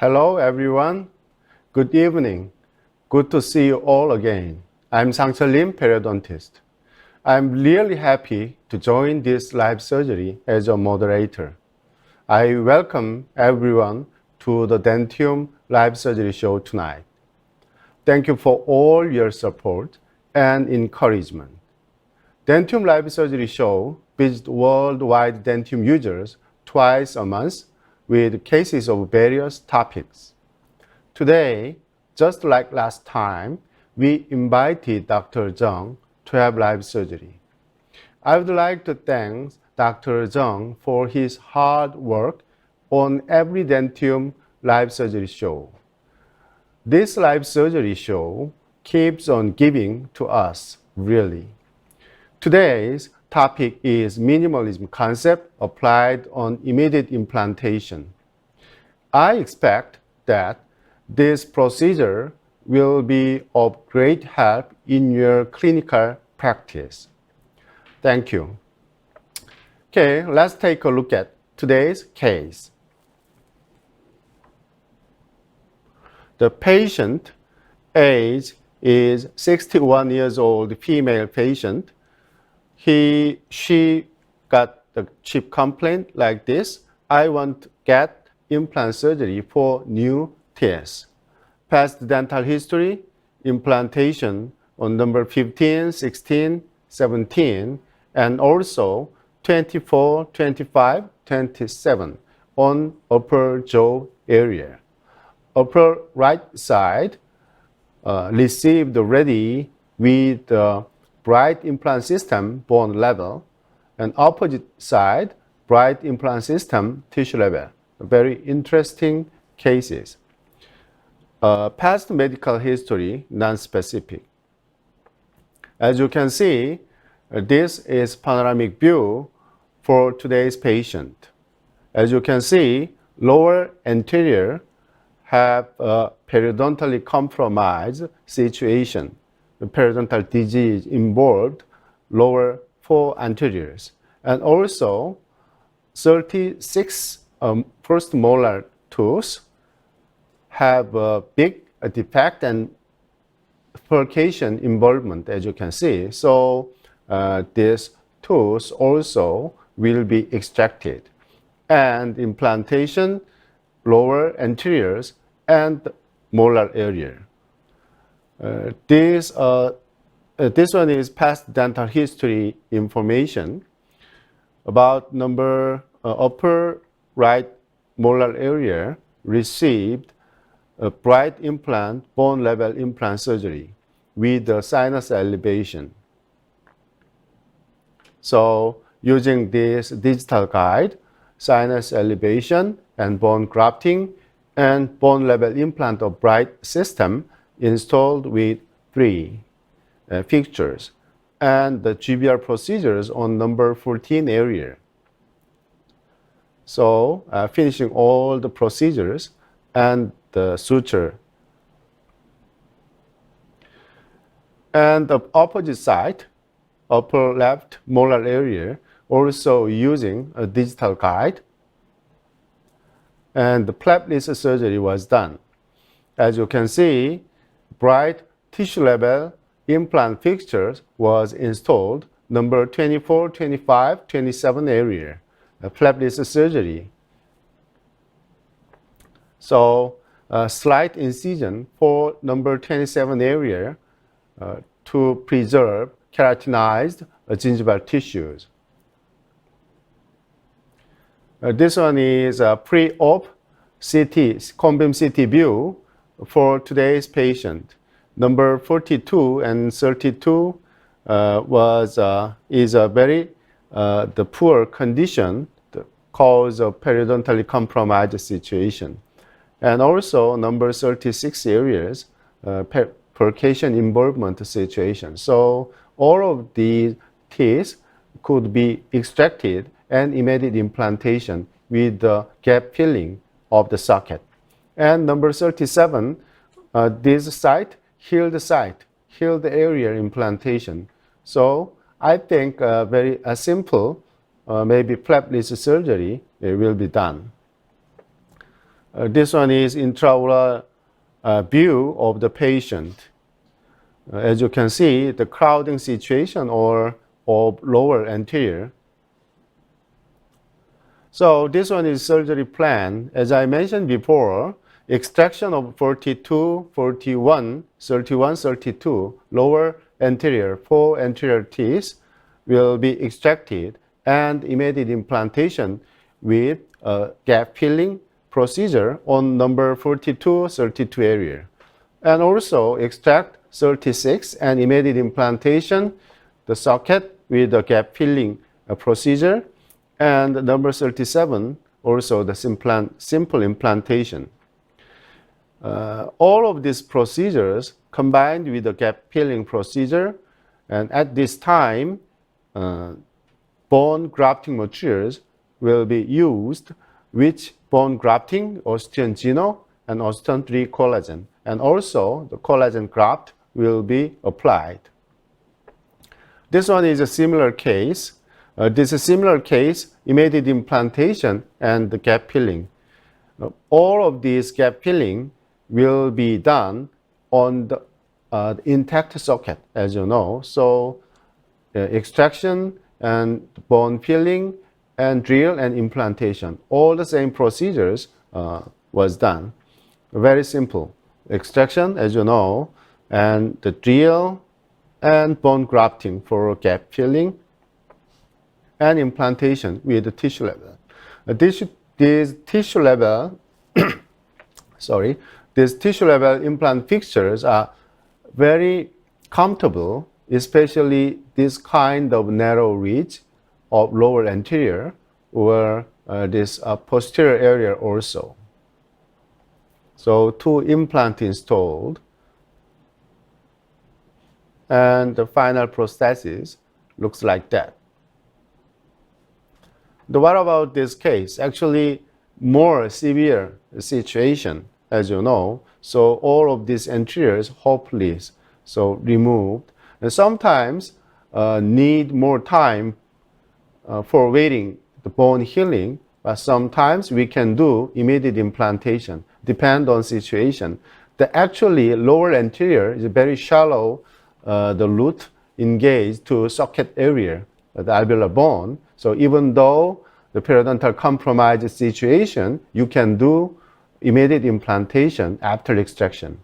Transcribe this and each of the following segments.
Hello everyone. Good evening. Good to see you all again. I'm Sang-Chul Lim, periodontist. I'm really happy to join this live surgery as a moderator. I welcome everyone to the Dentium live surgery show tonight. Thank you for all your support and encouragement. Dentium live surgery show visits worldwide Dentium users twice a month with cases of various topics. Today, just like last time, we invited Dr. Zheng to have live surgery. I would like to thank Dr. Zheng for his hard work on every Dentium live surgery show. This live surgery show keeps on giving to us, really. Today's topic is minimalism concept applied on immediate implantation. I expect that this procedure will be of great help in your clinical practice. Thank you. Okay, let's take a look at today's case. The patient age is 61 years old, female patient. She got the chip complaint like this. I want to get implant surgery for new teeth. Past dental history, implantation on number 15, 16, 17, and also 24, 25, 27 on upper jaw area. Upper right side received already with the bright implant system bone level, and opposite side bright implant system tissue level. Very interesting cases. Past medical history non-specific. As you can see, this is panoramic view for today's patient. As you can see, lower anterior have a periodontally compromised situation. The periodontal disease involved lower four anteriors. And also 36 first molar tooth have a big defect and furcation involvement, as you can see. So this tooth also will be extracted. And implantation, lower anteriors and molar area. This one is past dental history information about number upper right molar area received a bright implant, bone level implant surgery with the sinus elevation. So using this digital guide, sinus elevation and bone grafting and bone level implant of bright system installed with 3 fixtures and the GBR procedures on number 14 area. So finishing all the procedures and the suture. And the opposite side, upper left molar area, also using a digital guide. And the flapless surgery was done. As you can see, bright tissue level implant fixtures was installed, number 24, 25, 27 area, a flapless surgery. So a slight incision for number 27 area to preserve keratinized gingival tissues. This one is a pre-op CT, cone beam CT view for today's patient. Number 42 and 32 is a very the poor condition, the cause of periodontally compromised situation. And also number 36 areas, percussion involvement situation. So all of these teeth could be extracted and immediate implantation with the gap filling of the socket. And number 37, this site, healed area implantation. So I think very simple, maybe flapless surgery will be done. This one is intraoral view of the patient. As you can see, the crowding situation or of lower anterior. So this one is surgery plan. As I mentioned before, extraction of 42, 41, 31, 32 lower anterior, 4 anterior teeth will be extracted and immediate implantation with a gap filling procedure on number 42, 32 area. And also extract 36 and immediate implantation, the socket with the gap filling procedure, and number 37, also the simple implantation. All of these procedures combined with the gap filling procedure, and at this time, bone grafting materials will be used, which bone grafting, osteon geno and osteon 3 collagen, and also the collagen graft will be applied. This one is a similar case. This is a similar case, immediate implantation and the gap filling. All of these gap filling will be done on the intact socket, as you know. So extraction and bone filling and drill and implantation, all the same procedures was done. Very simple. Extraction, as you know, and the drill and bone grafting for gap filling and implantation with the tissue level. These tissue level, these tissue level implant fixtures are very comfortable, especially this kind of narrow ridge of lower anterior or this posterior area also. So 2 implants installed, and the final prosthesis looks like that. What about this case? Actually, more severe situation, as you know. So all of these anteriors hopeless, so removed. And sometimes need more time for waiting the bone healing, but sometimes we can do immediate implantation, depend on situation. The actually lower anterior is very shallow, the root engaged to socket area, the alveolar bone. So even though the periodontal compromised situation, you can do immediate implantation after extraction.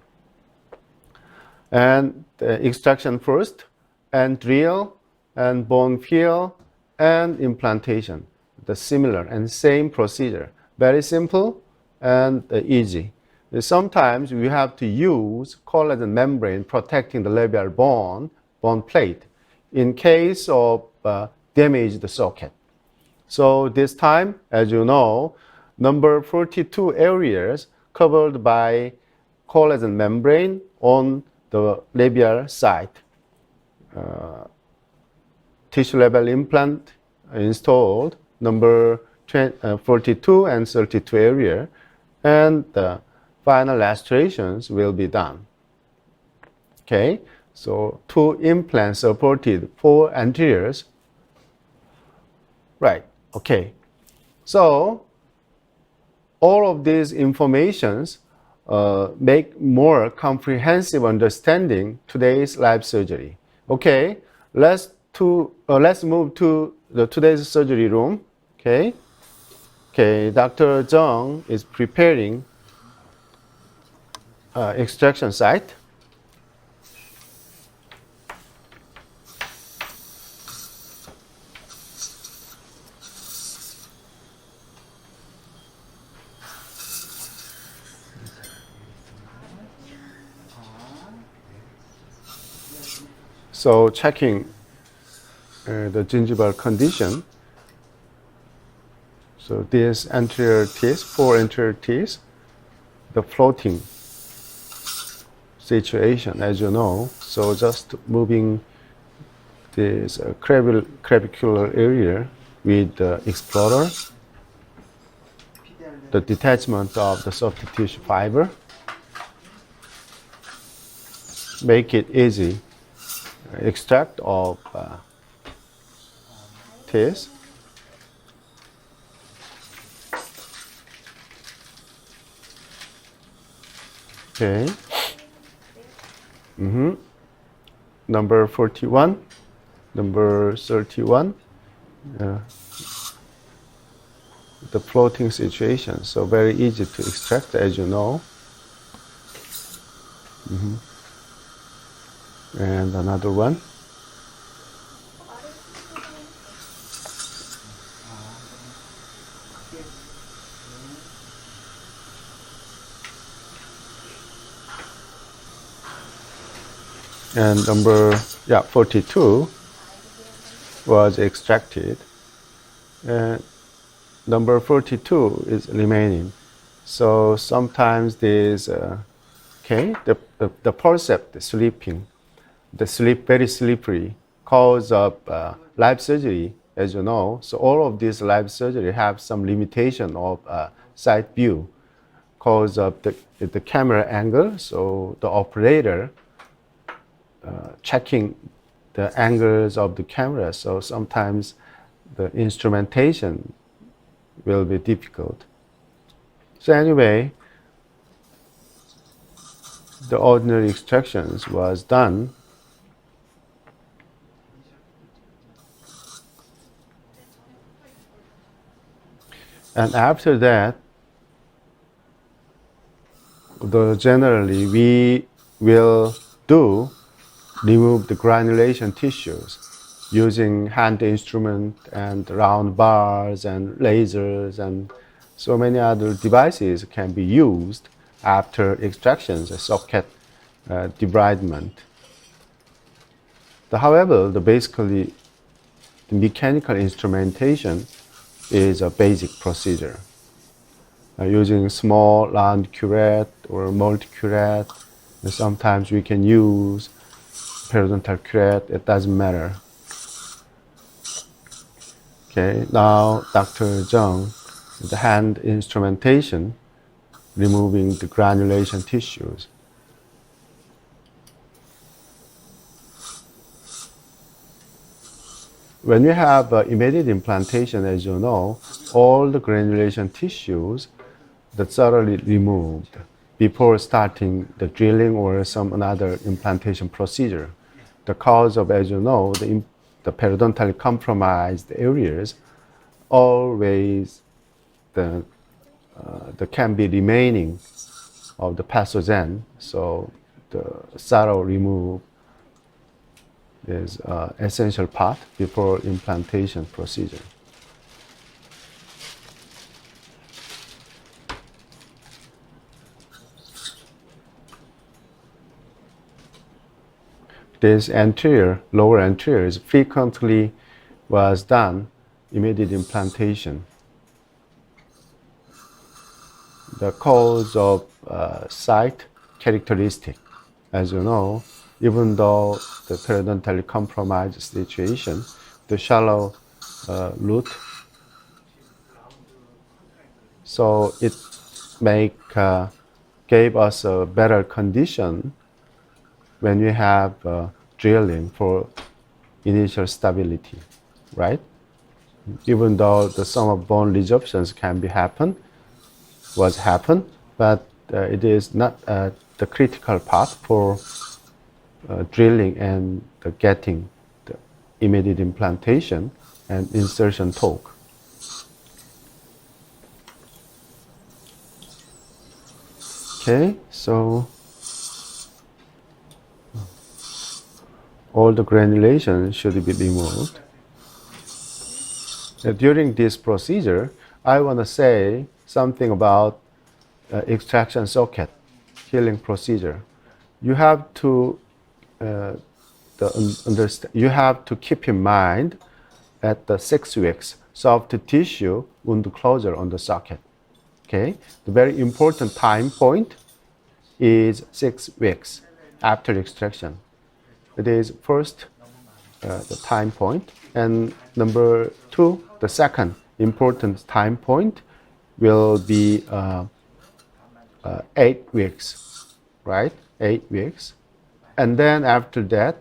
And the extraction first, and drill, and bone fill, and implantation. The similar and same procedure. Very simple and easy. Sometimes we have to use collagen membrane protecting the labial bone plate in case of damaged socket. So this time, as you know, number 42 areas covered by collagen membrane on the labial side. Tissue level implant installed, number 42 and 32 area, and the final lacerations will be done. Okay, so 2 implants supported 4 anteriors. Right, okay. So all of these informations make more comprehensive understanding today's live surgery. Okay, let's move to today's surgery room. Okay, Dr. Zheng is preparing extraction site. So checking the gingival condition. So this anterior teeth, 4 anterior teeth, the floating situation, as you know. So just moving this clavicular area with the explorer, the detachment of the soft tissue fiber, make it easy. Extract of teeth. Okay. Number 41, number 31, the floating situation. So very easy to extract, as you know. And another one. And number 42 was extracted. And number 42 is remaining. So sometimes there's the percept, the sleeping, the sleep very slippery, cause of live surgery, as you know. So all of these live surgery have some limitation of side view, cause of the camera angle. So the operator checking the angles of the camera. So sometimes the instrumentation will be difficult. So anyway, the ordinary extractions was done. And after that, generally we will remove the granulation tissues using hand instrument and round bars and lasers and so many other devices can be used after extractions, socket debridement. However, basically the mechanical instrumentation is a basic procedure. Using small round curette or multi-curette, sometimes we can use periodontal curette, it doesn't matter. Okay, now Dr. Zheng, the hand instrumentation, removing the granulation tissues. When we have immediate implantation, as you know, all the granulation tissues that's thoroughly removed before starting the drilling or some another implantation procedure. The cause of, as you know, the periodontally compromised areas, always the can be remaining of the pathogen. So the thorough remove is essential part before implantation procedure. This lower anterior is frequently was done immediate implantation. The cause of site characteristic, as you know, even though the periodontally compromised situation, the shallow root, so it gave us a better condition when we have drilling for initial stability, right? Even though the some of bone resorptions can be happen, but it is not the critical part for drilling and getting the immediate implantation and insertion torque. Okay, so all the granulation should be removed. During this procedure, I want to say something about extraction socket healing procedure. You have to you have to keep in mind at the 6 weeks soft tissue wound closure on the socket. Okay, the very important time point is 6 weeks after extraction. It is first the time point, and number 2, the second important time point will be 8 weeks, right? 8 weeks. And then after that,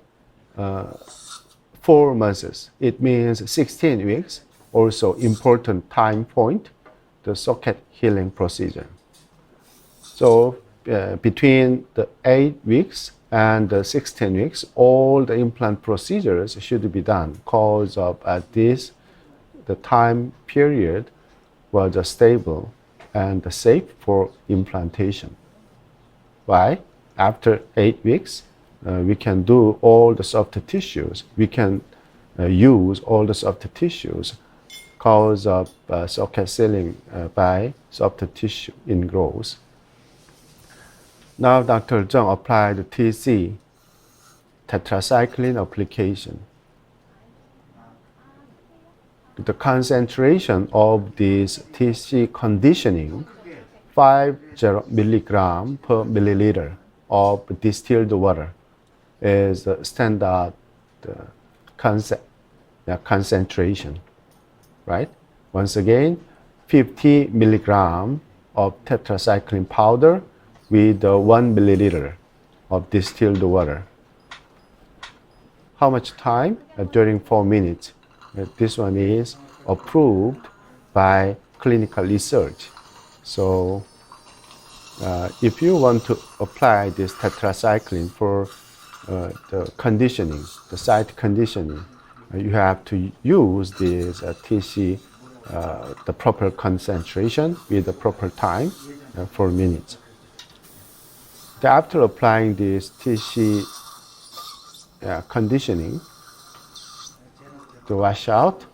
4 months. It means 16 weeks, also important time point, the socket healing procedure. So between the 8 weeks and the 16 weeks, all the implant procedures should be done because of at this the time period was stable and safe for implantation. Why? After 8 weeks, we can do all the soft tissues. We can use all the soft tissues cause of socket sealing by soft tissue ingrowth. Now Dr. Zheng applied TC, tetracycline application. The concentration of this TC conditioning 50 milligram per milliliter of distilled water is the standard concentration, right? Once again, 50 milligram of tetracycline powder with 1 milliliter of distilled water. How much time? During 4 minutes. This one is approved by clinical research. So if you want to apply this tetracycline for the conditioning, the site conditioning, you have to use this TC, the proper concentration with the proper time, 4 minutes. After applying this TC conditioning, to wash out,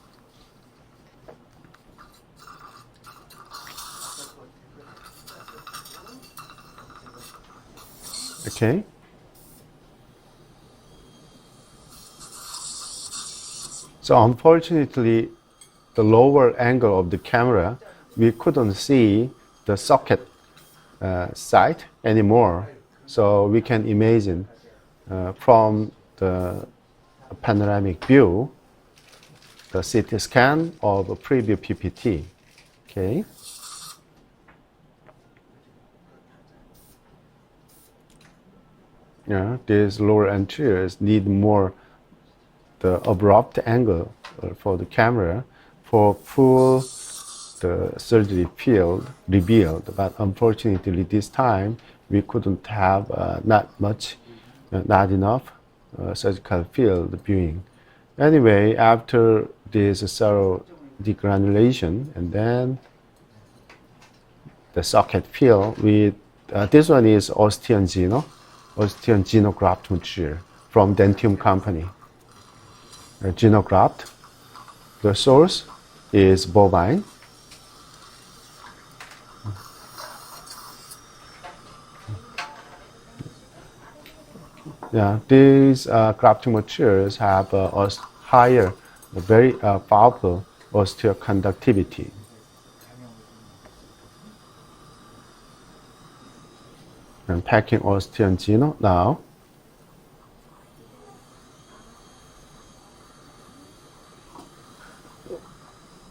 okay. So unfortunately, the lower angle of the camera, we couldn't see the socket site anymore. So we can imagine from the panoramic view, the CT scan of a preview PPT. Okay. Yeah, these lower anteriors need more the abrupt angle for the camera for full the surgery field revealed. But unfortunately, this time we couldn't have not enough surgical field viewing. Anyway, after this thorough degranulation and then the socket fill with this one is osteon xenograft material from Dentium company. Xenograft. The source is bovine. Yeah, these grafting materials have a higher, very powerful osteoconductivity. And packing osteon xeno now.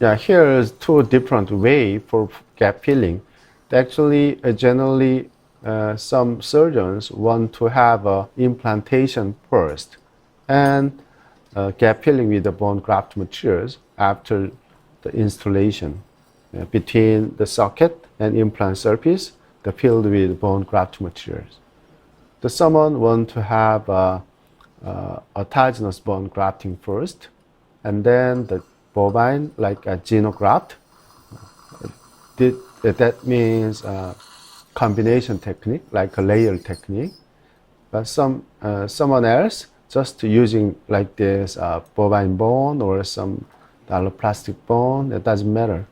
Yeah, here is 2 different ways for gap filling. Actually, generally, some surgeons want to have implantation first and gap filling with the bone graft materials after the installation between the socket and implant surface, the filled with bone graft materials. Someone want to have autogenous bone grafting first, and then the bovine like a xenograft. That means combination technique, like a layer technique. But someone else just using like this bovine bone or some alloplastic bone, it doesn't matter.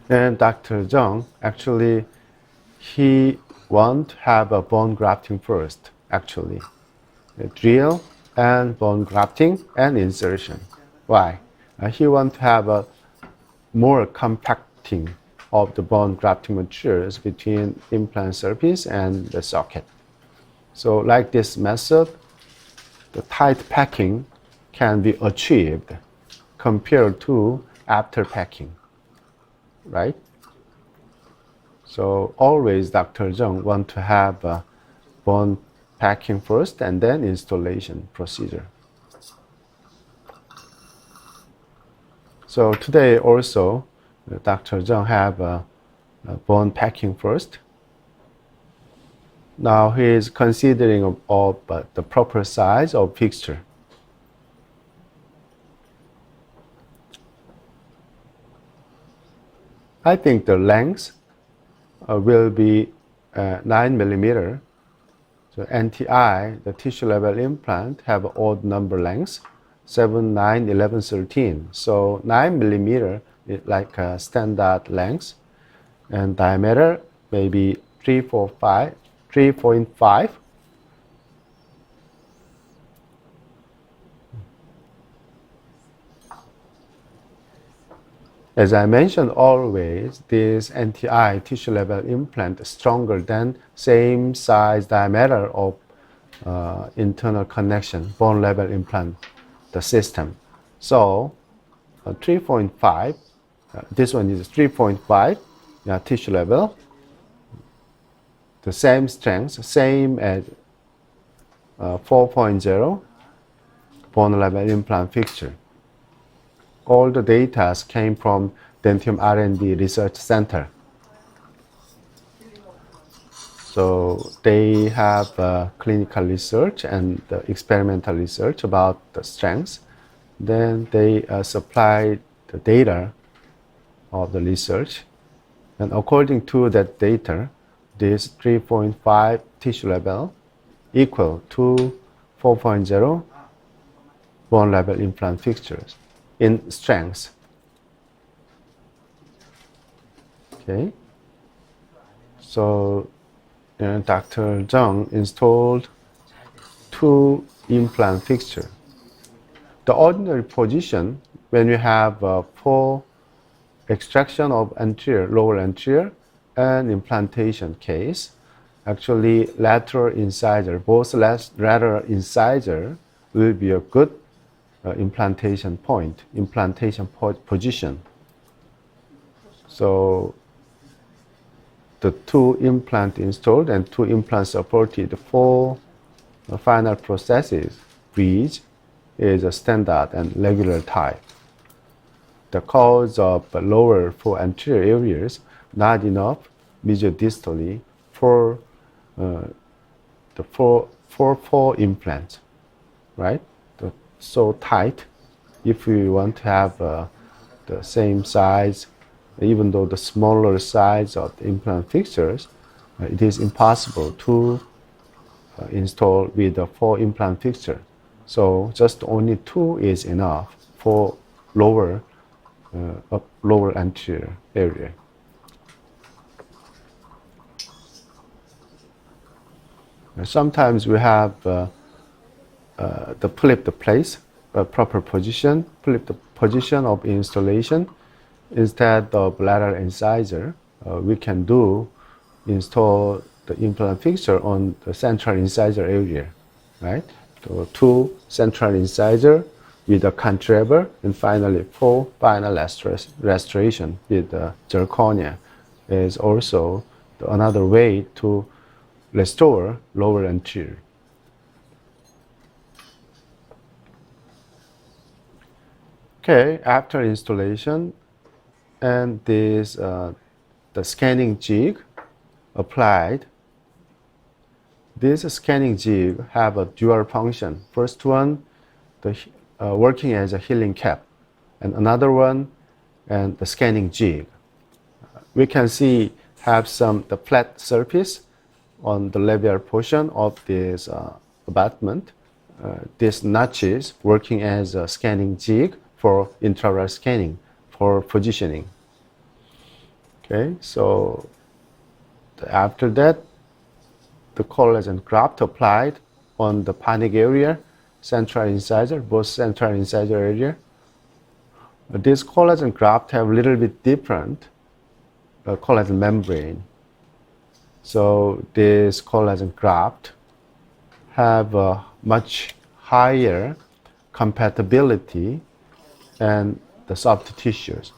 And Dr. Zheng, actually, he want to have a bone grafting first, actually. A drill and bone grafting and insertion. Why? He want to have a more compacting of the bone grafting materials between implant surface and the socket. So like this method, the tight packing can be achieved compared to after packing, right? So always Dr. Zheng want to have bone packing first and then installation procedure. So today also, Dr. Zheng have bone packing first. Now he is considering of the proper size of fixture. I think the length will be 9 millimeter. So NTI, the tissue level implant, have odd number lengths, 7, 9, 11, 13. So 9 millimeter is like a standard length, and diameter maybe 3.5. As I mentioned always, this NTI tissue level implant is stronger than same size diameter of internal connection, bone level implant, the system. So 3.5, this one is 3.5 tissue level, the same strength, same as 4.0 bone level implant fixture. All the data came from Dentium R&D Research Center. So they have clinical research and experimental research about the strengths. Then they supplied the data of the research. And according to that data, this 3.5 tissue level equal to 4.0 bone level implant fixtures in strength. Okay. So Dr. Zheng installed 2 implant fixtures. The ordinary position when you have 4 extraction of anterior, lower anterior, and implantation case, actually lateral incisor, both lateral incisor will be a good implantation point, implantation position. So the 2 implant installed and 2 implants supported for final processes, bridge is a standard and regular type. The cause of lower 4 anterior areas not enough mesiodistally for the 4 implants, right? So tight. If we want to have the same size, even though the smaller size of the implant fixtures, it is impossible to install with the 4 implant fixture. So just only 2 is enough for lower anterior area. Sometimes we have the flip the place, proper position, flip the position of installation. Instead of lateral incisor, we can install the implant fixture on the central incisor area, right? So 2 central incisor with a cantilever, and finally 4 final restoration with the zirconia is also another way to restore lower anterior. Okay, after installation, and this the scanning jig applied. This scanning jig have a dual function. First one, working as a healing cap, and another one, and the scanning jig. We can see have the flat surface on the labial portion of this abutment. This notches working as a scanning jig for intraoral scanning, for positioning. Okay, so after that, the collagen graft applied on the panic area, central incisor, both central incisor area. This collagen graft have a little bit different collagen membrane. So this collagen graft have a much higher compatibility and the soft tissues.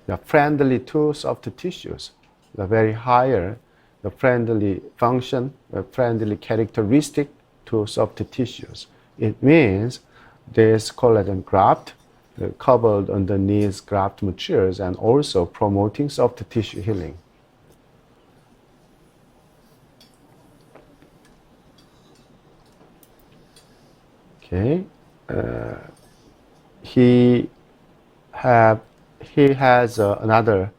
They are friendly to soft tissues. They are very higher, the friendly function, the friendly characteristic to soft tissues. It means this collagen graft covered underneath graft materials and also promoting soft tissue healing. Okay, he has another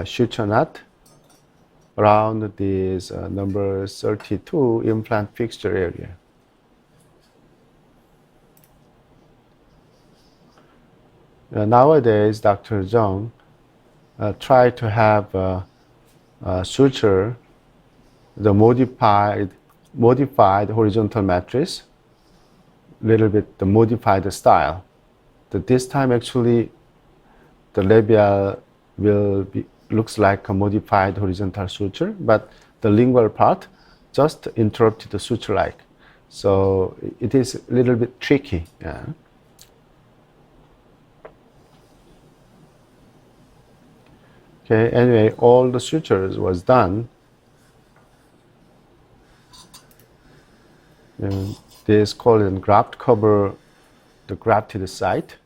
suture nut around this number 32 implant fixture area. Nowadays, Dr. Zhang try to have suture the modified horizontal mattress, little bit the modified style. This time actually the labia will be looks like a modified horizontal suture, but the lingual part just interrupted the suture like. So it is a little bit tricky. Yeah. Okay, anyway, all the sutures was done. And this collagen graft cover the grafted site.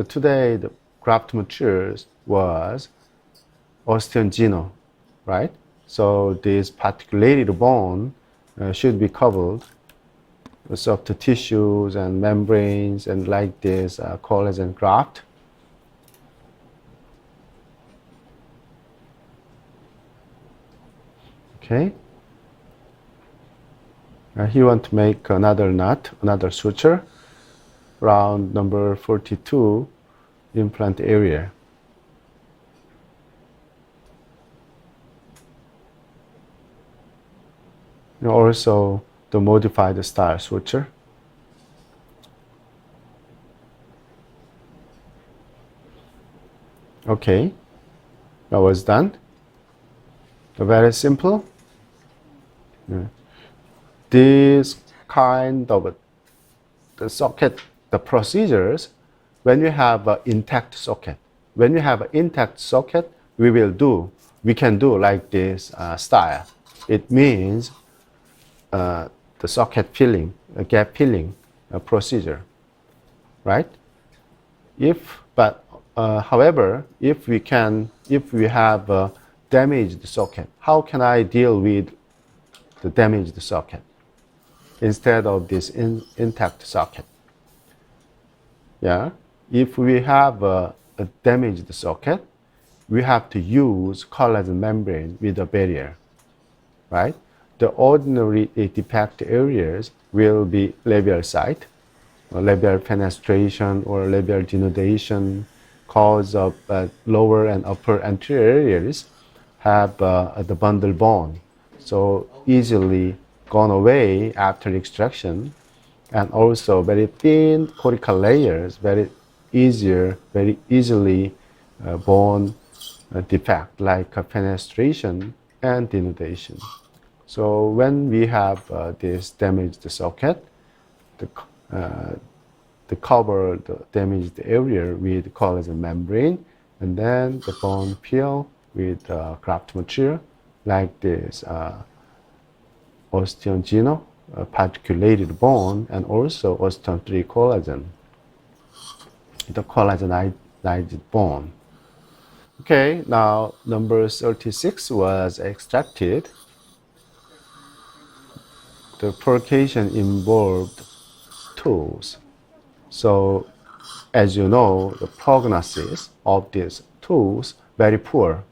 Today, the graft materials was osteogeno, right? So this particulated bone should be covered with soft tissues and membranes and like this collagen graft. Okay. He want to make another nut, another suture around number 42 implant area. And also the modified style suture. Okay, that was done. Very simple. Yeah. This kind of the socket, the procedures, when you have an intact socket, we can do like this style. It means the socket filling, gap filling procedure, right? However, if we have damaged socket, how can I deal with the damaged socket instead of this intact socket? Yeah, if we have a damaged socket, we have to use collagen membrane with a barrier, right? The ordinary defect areas will be labial site, or labial fenestration or labial denudation, cause of lower and upper anterior areas have the bundle bone, so easily gone away after extraction, and also very thin cortical layers, very easily bone defect like fenestration and denudation. So when we have this damaged socket, the cover the damaged area with collagen membrane, and then the bone peel with graft material like this osteogeno, particulated bone, and also osteon 3 collagen, the collagenized bone. Okay, now number 36 was extracted. The perforation involved tools. So, as you know, the prognosis of these tools very poor.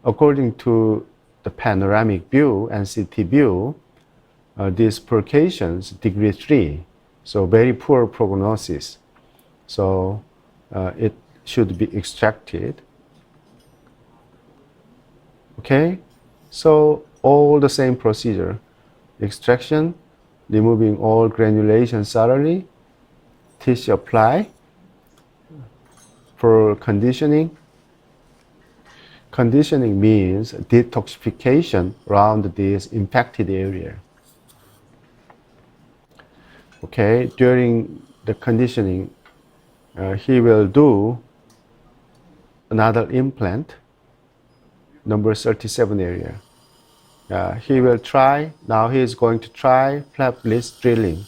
According to the panoramic view and CT view, these perforations degree 3, so very poor prognosis. So it should be extracted. Okay, so all the same procedure: extraction, removing all granulation thoroughly, tissue apply. For conditioning, conditioning means detoxification around this impacted area. Okay, during the conditioning, he will do another implant, number 37 area. He will try, now he is going to try flapless drilling.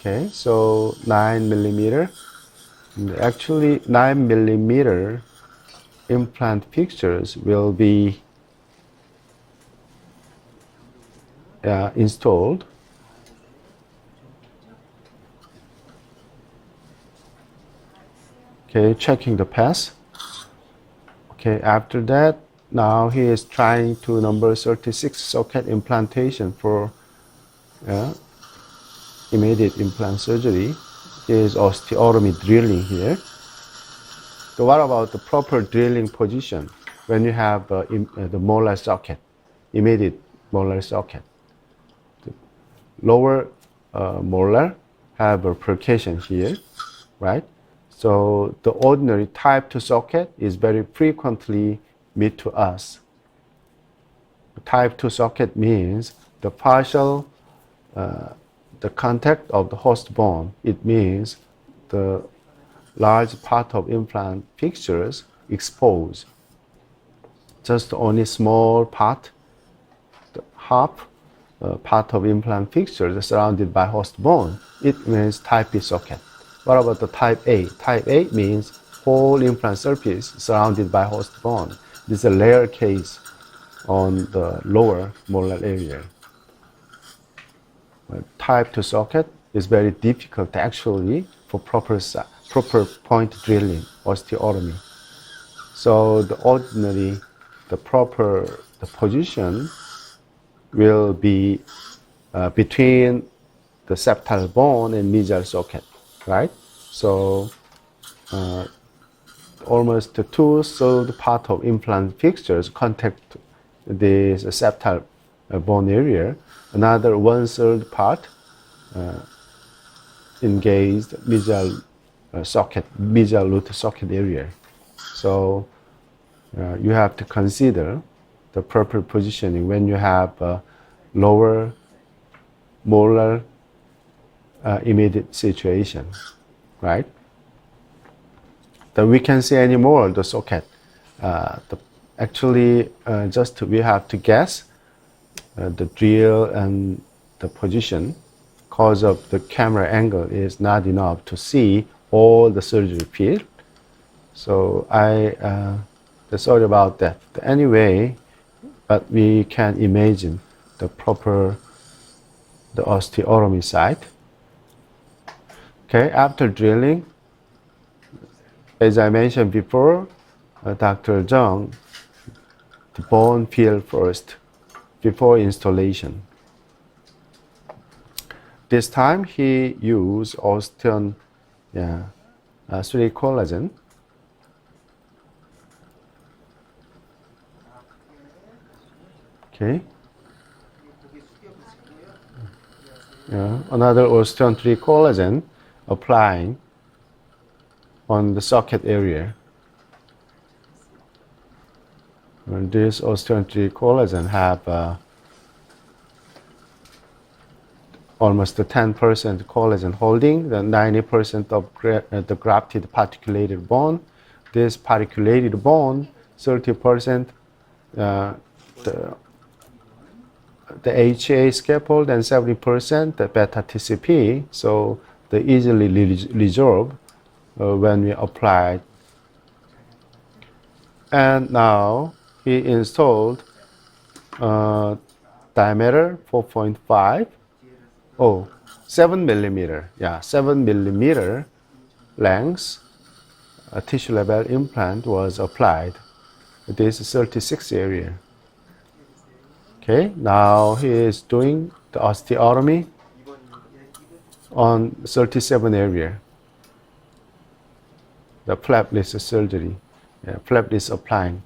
Okay, so 9 millimeter. Actually, 9 millimeter implant fixtures will be installed. Okay, checking the pass. Okay, after that, now he is trying to number 36 socket implantation for immediate implant surgery. Is osteotomy drilling here. So what about the proper drilling position when you have the molar socket, immediate molar socket? The lower molar have a percussion here, right? So the ordinary type 2 socket is very frequently meet to us. Type 2 socket means the partial the contact of the host bone. It means the large part of implant fixtures exposed. Just only small part, the half part of implant fixtures surrounded by host bone. It means type B socket. What about the type A? Type A means whole implant surface surrounded by host bone. This is a rare case on the lower molar area. Type 2 socket is very difficult actually for proper point drilling, osteotomy. So the ordinary, the position will be between the septal bone and mesial socket, right? So almost the 2/3 part of implant fixtures contact this septal bone area. Another 1/3 part engaged mesial socket, mesial root socket area. So you have to consider the proper positioning when you have lower molar immediate situation, right? Then we can see anymore the socket. Actually, just we have to guess the drill and the position because of the camera angle is not enough to see all the surgery field. So sorry about that. Anyway, but we can imagine the proper the osteotomy site. Okay, after drilling, as I mentioned before, Dr. Zhang, the bone feel first before installation. This time he used osteon 3 collagen. Okay. Another osteon 3 collagen applying on the socket area. And this osteon 3 collagen have almost 10% collagen holding the 90% of the grafted particulated bone. This particulated bone, 30% the HA scaffold and 70% the beta TCP. So they easily resorb when we apply. And now he installed diameter 4.5. 7 millimeter. 7 millimeter length a tissue level implant was applied. This is 36 area. Okay, now he is doing the osteotomy on 37 area. The flapless surgery. Flapless applying.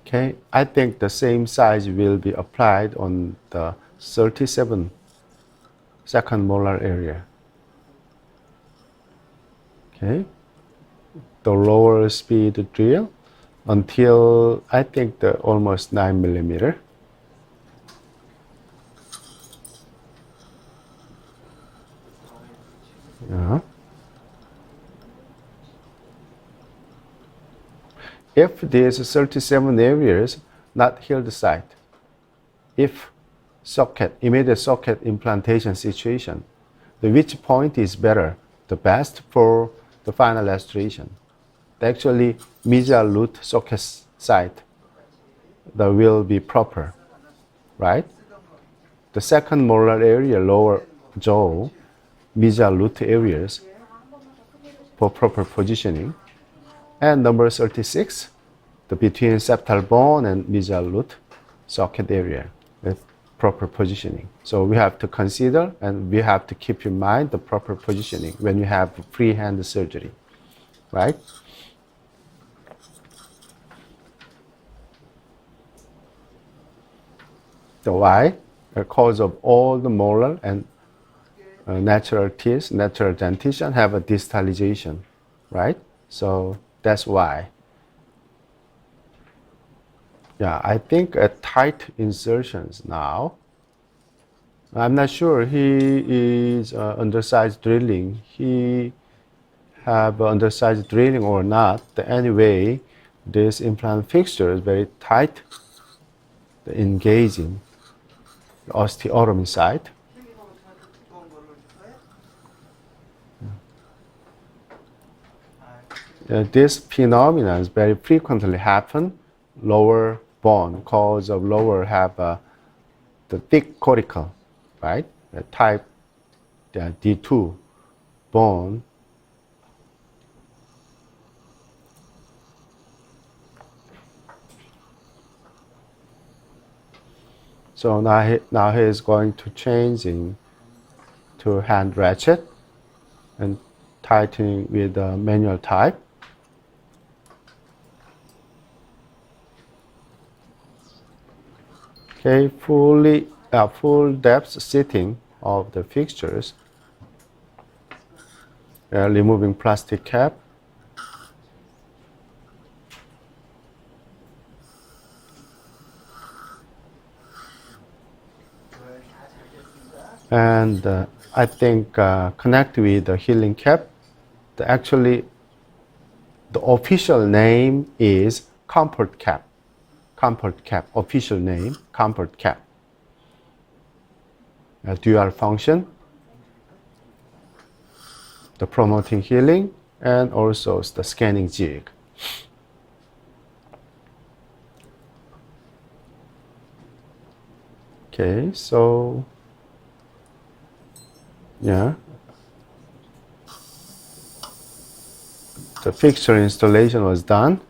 Okay, I think the same size will be applied on the 37 second molar area. Okay, the lower speed drill until I think the almost 9 millimeter. If these 37 areas not healed site, if socket, immediate socket implantation situation. Which point is better, the best for the final restoration? Actually, mesial root socket site that will be proper, right? The second molar area, lower jaw, mesial root areas for proper positioning. And number 36, the between septal bone and mesial root socket area with proper positioning. So we have to consider and we have to keep in mind the proper positioning when you have freehand surgery, right? The why? Because of all the molar and natural teeth, natural dentition have a distalization, right? So that's why. Yeah, I think tight insertions now. I'm not sure he is undersized drilling. He have undersized drilling or not. Anyway, this implant fixture is very tight, engaging the osteotomy site. This phenomenon very frequently happen. Lower bone, cause of lower have the thick cortical, right? The type D2 bone. So now he is going to changing to hand ratchet and tightening with the manual type. Okay, full depth sitting of the fixtures. Removing plastic cap. And I think connect with the healing cap. Actually, the official name is comfort cap. Comfort cap, official name, comfort cap. Dual function, the promoting healing, and also the scanning jig. Okay, so yeah, the fixture installation was done.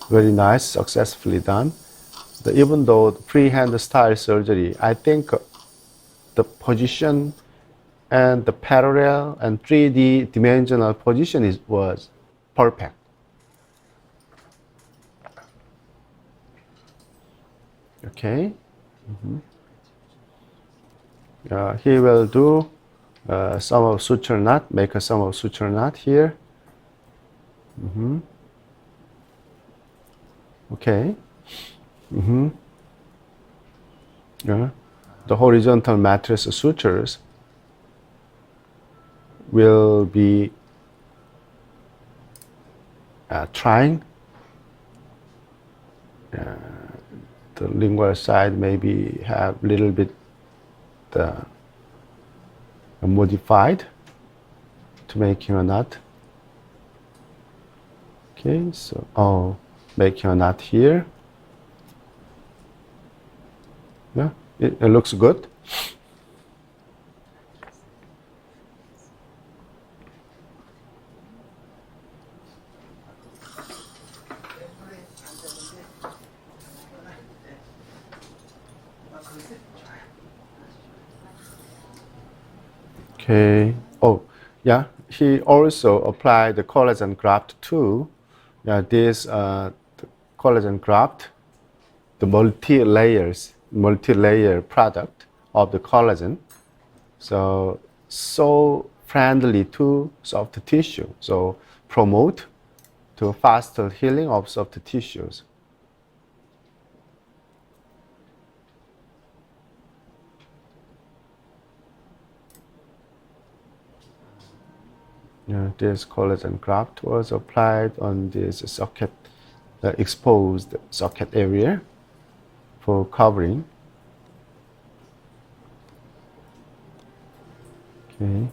Very nice, successfully done. Even though the freehand style surgery, I think the position and the parallel and 3D dimensional position was perfect. Okay. He will do some of suture knot, make a some of suture knot here. Okay. Yeah. The horizontal mattress sutures will be trying. The lingual side maybe have a little bit modified to making a knot. Okay, so making a knot here. Yeah, it looks good. Okay. Oh, yeah. He also applied the collagen graft too. Yeah, this the collagen graft, the multi-layer product of the collagen. So friendly to soft tissue. So promote to faster healing of soft tissues. This collagen graft was applied on this socket, the exposed socket area for covering. Okay.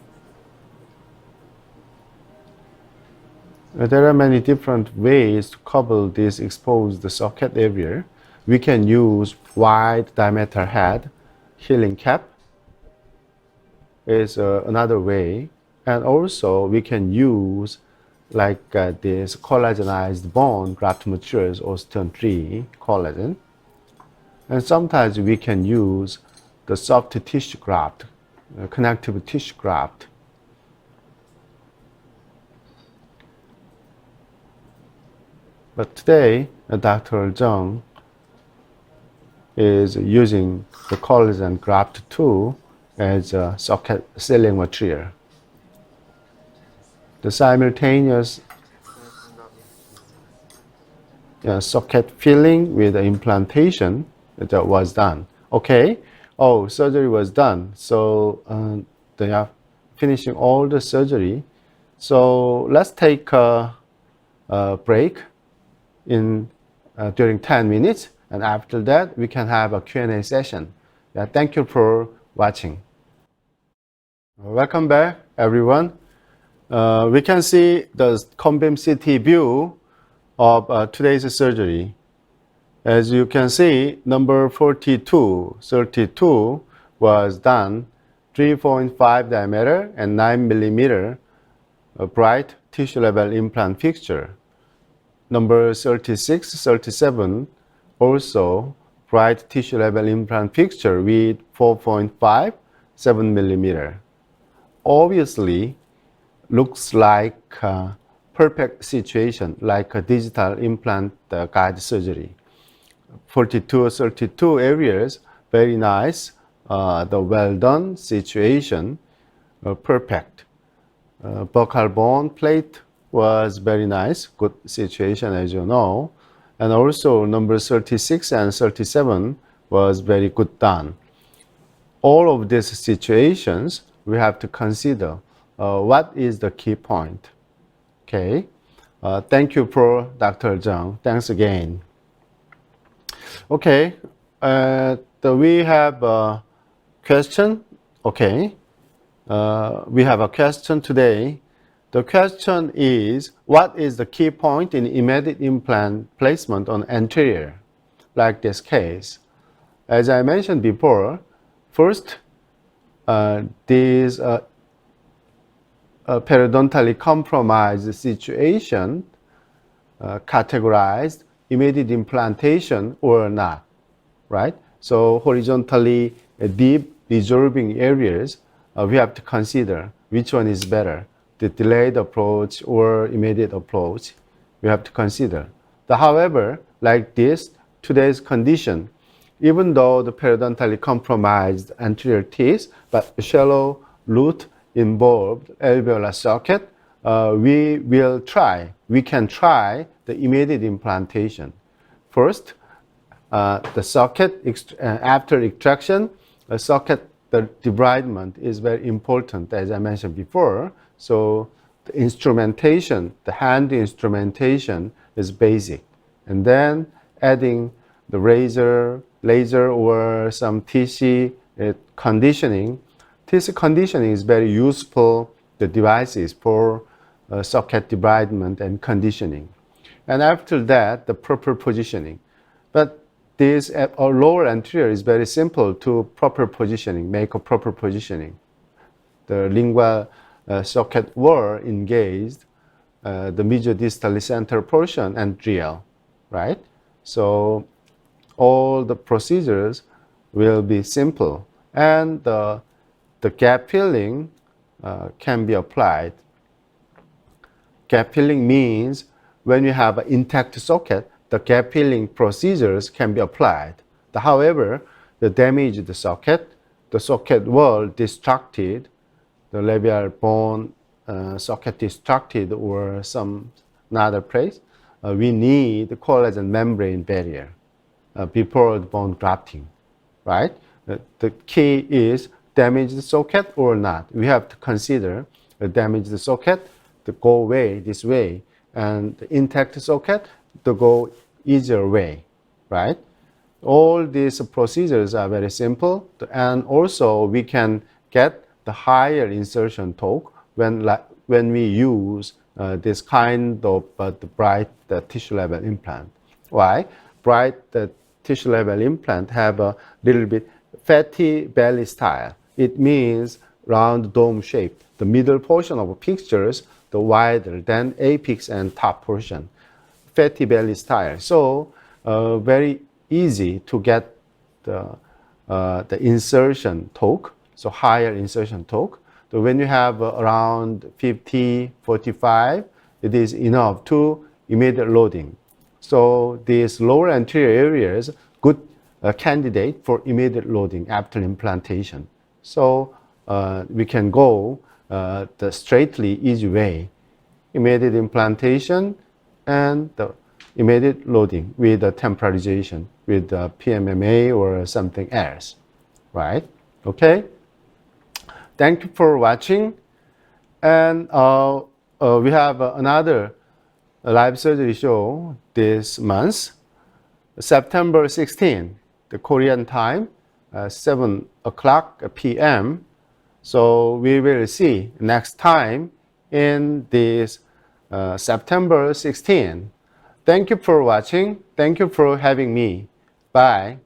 There are many different ways to cover this exposed socket area. We can use wide diameter head healing cap is another way. And also we can use like this collagenized bone graft materials, osteon 3 collagen. And sometimes we can use the soft tissue graft, connective tissue graft. But today, Dr. Zheng is using the collagen graft 2 as a socket sealing material. The simultaneous socket filling with the implantation that was done. Okay, oh, surgery was done. So they are finishing all the surgery. So let's take a break during 10 minutes. And after that, we can have a Q&A session. Yeah, thank you for watching. Welcome back, everyone. We can see the cone-beam CT view of today's surgery. As you can see, number 32 was done 3.5 diameter and 9 millimeter bright tissue level implant fixture. Number 37 also bright tissue level implant fixture with 4.5, 7 millimeter. Obviously, looks like a perfect situation, like a digital implant guide surgery. 32 areas, very nice. The well done situation, perfect. Buccal bone plate was very nice, good situation as you know. And also number 36 and 37 was very good done. All of these situations, we have to consider what is the key point. Okay. Thank you for Dr. Zhang. Thanks again. Okay. We have a question. Okay. We have a question today. The question is, what is the key point in immediate implant placement on anterior, like this case? As I mentioned before, first, this periodontally compromised situation categorized immediate implantation or not, right? So horizontally deep resolving areas, we have to consider which one is better, the delayed approach or immediate approach. We have to consider. However, like this, today's condition, even though the periodontally compromised anterior teeth, but shallow root involved alveolar socket, we can try the immediate implantation. First, the socket, after extraction, the socket, the debridement is very important, as I mentioned before. So the instrumentation, the hand instrumentation is basic. And then adding the laser or some TC conditioning. TC conditioning is very useful, the devices for socket debridement and conditioning. And after that, the proper positioning. But this lower anterior is very simple to proper positioning, make a proper positioning. The lingual socket were engaged, the medial-distal center portion and drill, right? So all the procedures will be simple, and the gap filling can be applied. Gap filling means when you have an intact socket, the gap filling procedures can be applied. However, the damaged socket, the socket wall destructed, the labial bone socket destructed or some another place, we need the collagen membrane barrier before the bone grafting, right? The key is damaged socket or not. We have to consider the damaged socket to go away this way, and the intact socket to go easier way, right? All these procedures are very simple, and also we can get the higher insertion torque when we use this kind of the bright tissue level implant. Why? Bright tissue level implant have a little bit fatty belly style. It means round dome shape. The middle portion of pictures, the wider than apex and top portion. Fatty belly style. So very easy to get the insertion torque, so higher insertion torque. So when you have around 50, 45, it is enough to immediate loading. So these lower anterior areas, good candidate for immediate loading after implantation. So we can go the straightly easy way, immediate implantation and the immediate loading with the temporization with the PMMA or something else, right? Okay. Thank you for watching. And we have another live surgery show this month, September 16, the Korean time, 7 o'clock p.m. So we will see next time in this September 16. Thank you for watching. Thank you for having me. Bye.